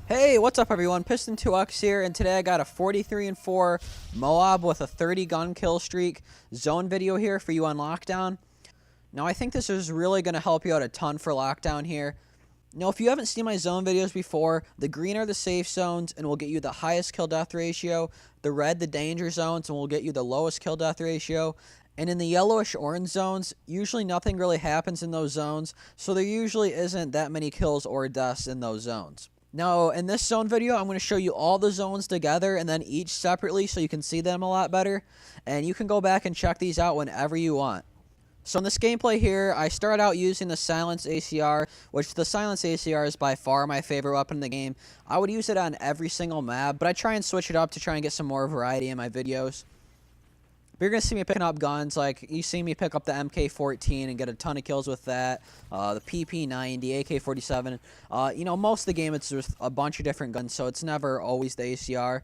Hey, what's up everyone? Piston2X here, and today I got a 43-4 MOAB with a 30 gun kill streak zone video here for you on lockdown. Now I think this is really going to help you out a ton for lockdown here. Now if you haven't seen my zone videos before, the green are the safe zones and will get you the highest kill death ratio, the red the danger zones and will get you the lowest kill death ratio, and in the yellowish orange zones, usually nothing really happens in those zones, so there usually isn't that many kills or deaths in those zones. Now, in this zone video, I'm going to show you all the zones together and then each separately so you can see them a lot better. And you can go back and check these out whenever you want. So in this gameplay here, I start out using the Silence ACR, which the Silence ACR is by far my favorite weapon in the game. I would use it on every single map, but I try and switch it up to try and get some more variety in my videos. But you're going to see me picking up guns, like you see me pick up the MK14 and get a ton of kills with that, the PP90, AK47. You know, most of the game it's just a bunch of different guns, so it's never always the ACR.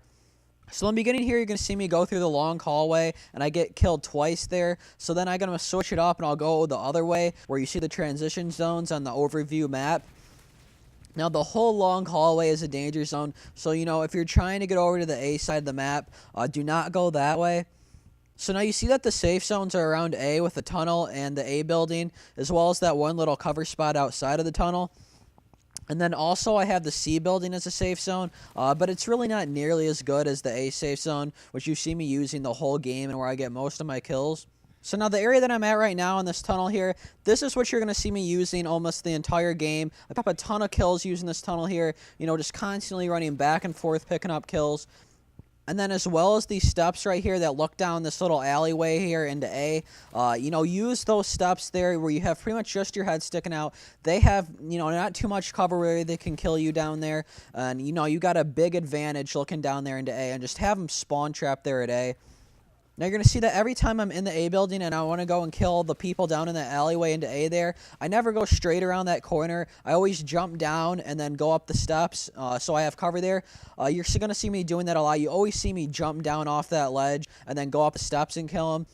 So in the beginning here, you're going to see me go through the long hallway, and I get killed twice there. So then I'm going to switch it up, and I'll go the other way, where you see the transition zones on the overview map. Now, the whole long hallway is a danger zone, so, you know, if you're trying to get over to the A side of the map, do not go that way. So now you see that the safe zones are around A with the tunnel and the A building, as well as that one little cover spot outside of the tunnel. And then also I have the C building as a safe zone, but it's really not nearly as good as the A safe zone, which you see me using the whole game and where I get most of my kills. So now the area that I'm at right now in this tunnel here, this is what you're going to see me using almost the entire game. I pick up a ton of kills using this tunnel here, you know, just constantly running back and forth, picking up kills. And then as well as these steps right here that look down this little alleyway here into A, you know, use those steps there where you have pretty much just your head sticking out. They have, you know, not too much cover where they can kill you down there. And, you know, you got a big advantage looking down there into A, and just have them spawn trap there at A. Now, you're going to see that every time I'm in the A building and I want to go and kill the people down in the alleyway into A there, I never go straight around that corner. I always jump down and then go up the steps, so I have cover there. You're going to see me doing that a lot. You always see me jump down off that ledge and then go up the steps and kill them.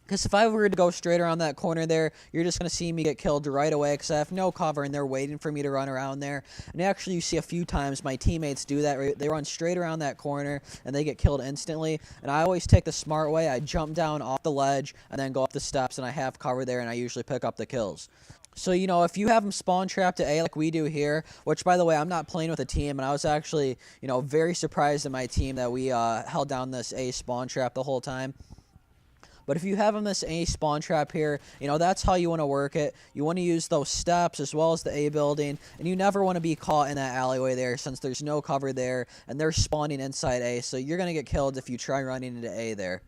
Because if I were to go straight around that corner there, you're just going to see me get killed right away because I have no cover and they're waiting for me to run around there. And actually, you see a few times my teammates do that. They run straight around that corner and they get killed instantly. And I always take the smart way. I jump down off the ledge and then go up the steps, and I have cover there, and I usually pick up the kills. So, you know, if you have them spawn trapped to A like we do here, which, by the way, I'm not playing with a team, and I was actually, you know, very surprised in my team that we held down this A spawn trap the whole time. But if you have them this A spawn trap here, you know, that's how you want to work it. You want to use those steps as well as the A building, and you never want to be caught in that alleyway there since there's no cover there, and they're spawning inside A, so you're going to get killed if you try running into A there.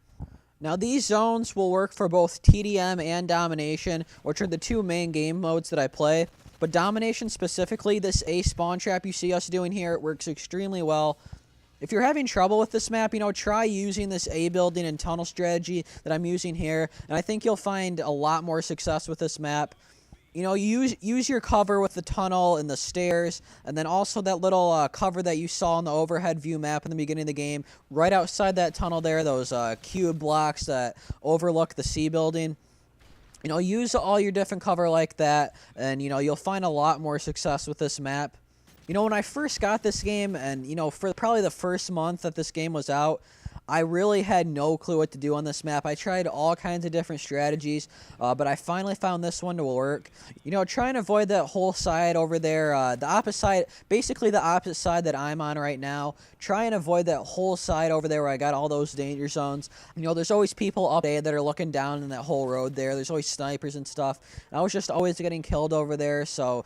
Now, these zones will work for both TDM and Domination, which are the two main game modes that I play. But Domination specifically, this A spawn trap you see us doing here, it works extremely well. If you're having trouble with this map, you know, try using this A building and tunnel strategy that I'm using here, and I think you'll find a lot more success with this map. You know, use your cover with the tunnel and the stairs, and then also that little cover that you saw on the overhead view map in the beginning of the game. Right outside that tunnel there, those cube blocks that overlook the C building. You know, use all your different cover like that, and, you know, you'll find a lot more success with this map. You know, when I first got this game, and, you know, for probably the first month that this game was out, I really had no clue what to do on this map. I tried all kinds of different strategies, but I finally found this one to work. You know, try and avoid that whole side over there, the opposite side, basically the opposite side that I'm on right now. Try and avoid that whole side over there where I got all those danger zones. You know, there's always people up there that are looking down in that whole road there. There's always snipers and stuff. And I was just always getting killed over there, so,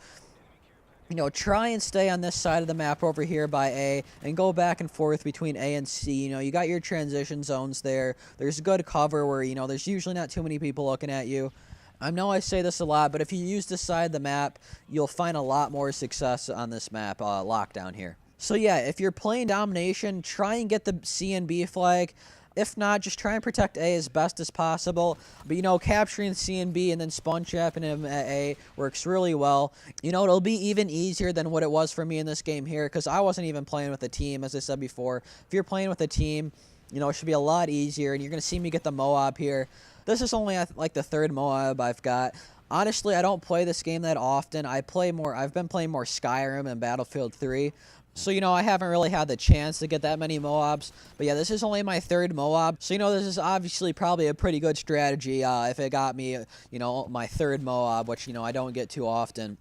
you know, try and stay on this side of the map over here by A and go back and forth between A and C. You know, you got your transition zones there. There's good cover where, you know, there's usually not too many people looking at you. I know I say this a lot, but if you use this side of the map, you'll find a lot more success on this map, lockdown here. So yeah, if you're playing Domination, try and get the C and B flag. If not, just try and protect A as best as possible. But, you know, capturing C and B and then spawn trapping him at A works really well. You know, it'll be even easier than what it was for me in this game here, because I wasn't even playing with a team, as I said before. If you're playing with a team, you know, it should be a lot easier, and you're going to see me get the MOAB here. This is only, like, the third MOAB I've got. Honestly, I don't play this game that often. I've been playing more Skyrim and Battlefield 3. So, I haven't really had the chance to get that many MOABs. But yeah, this is only my 3rd MOAB. So, this is obviously probably a pretty good strategy if it got me, my 3rd MOAB, which, I don't get too often.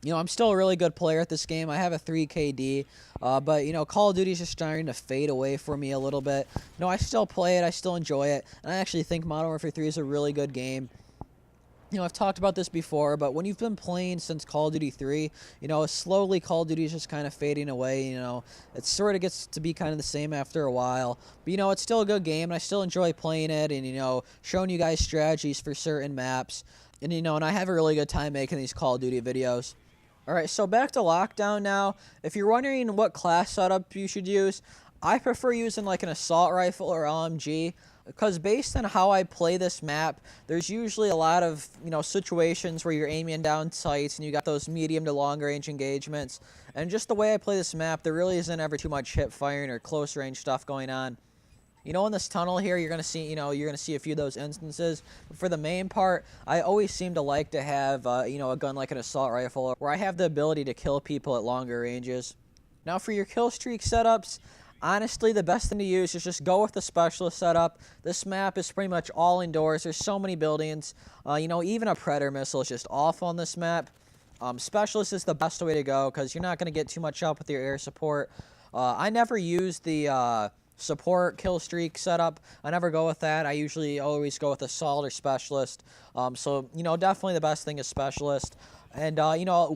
I'm still a really good player at this game. I have a 3 KD, but, Call of Duty is just starting to fade away for me a little bit. I still play it. I still enjoy it. And I actually think Modern Warfare 3 is a really good game. I've talked about this before, but when you've been playing since Call of Duty 3, slowly Call of Duty is just kind of fading away, It sort of gets to be kind of the same after a while. But, it's still a good game, and I still enjoy playing it and, showing you guys strategies for certain maps. And, and I have a really good time making these Call of Duty videos. Alright, so back to Lockdown now. If you're wondering what class setup you should use, I prefer using like an assault rifle or LMG. Because based on how I play this map, there's usually a lot of, situations where you're aiming down sights and you got those medium to long range engagements. And just the way I play this map, there really isn't ever too much hip firing or close range stuff going on. In this tunnel here, you're going to see, you're going to see a few of those instances. But for the main part, I always seem to like to have, a gun like an assault rifle where I have the ability to kill people at longer ranges. Now for your kill streak setups, honestly, the best thing to use is just go with the specialist setup. This map is pretty much all indoors. There's so many buildings. Even a Predator missile is just awful on this map. Specialist is the best way to go because you're not going to get too much help with your air support. I never use the support kill streak setup. I never go with that. I usually always go with assault or specialist. So, definitely the best thing is specialist. And,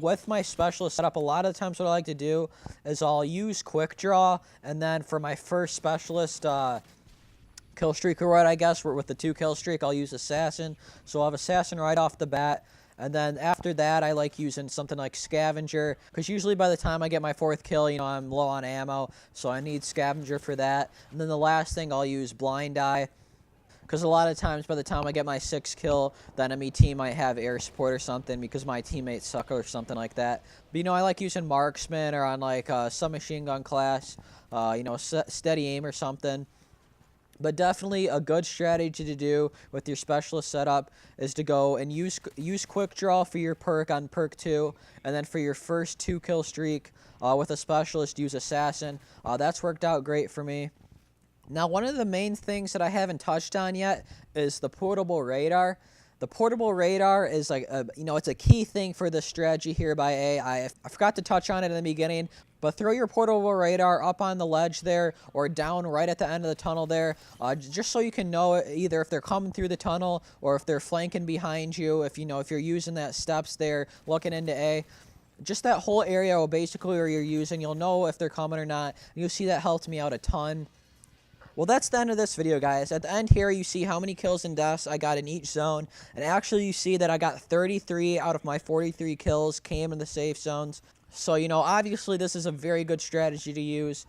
with my specialist setup, a lot of the times what I like to do is I'll use quick draw, and then for my first specialist kill streak right, I guess, with the 2 kill streak, I'll use assassin. So I'll have assassin right off the bat. And then after that, I like using something like scavenger, because usually by the time I get my 4th kill, I'm low on ammo, so I need scavenger for that. And then the last thing, I'll use blind eye. Because a lot of times, by the time I get my 6th kill, the enemy team might have air support or something because my teammates suck or something like that. But, I like using marksman or on, like, submachine gun class, steady aim or something. But definitely a good strategy to do with your specialist setup is to go and use quick draw for your perk on perk 2. And then for your first 2 kill streak with a specialist, use assassin. That's worked out great for me. Now, one of the main things that I haven't touched on yet is the portable radar. The portable radar is like, it's a key thing for this strategy here by A. I forgot to touch on it in the beginning, but throw your portable radar up on the ledge there or down right at the end of the tunnel there, just so you can know either if they're coming through the tunnel or if they're flanking behind you, if you're using that steps there, looking into A. Just that whole area basically where you're using, you'll know if they're coming or not. You'll see that helped me out a ton. Well, that's the end of this video, guys. At the end here, you see how many kills and deaths I got in each zone. And actually, you see that I got 33 out of my 43 kills came in the safe zones. So, obviously, this is a very good strategy to use.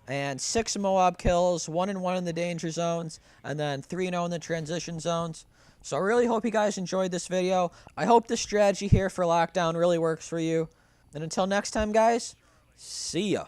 And 6 MOAB kills, 1-1 in the danger zones, and then 3-0 in the transition zones. So I really hope you guys enjoyed this video. I hope this strategy here for Lockdown really works for you. And until next time, guys, see ya.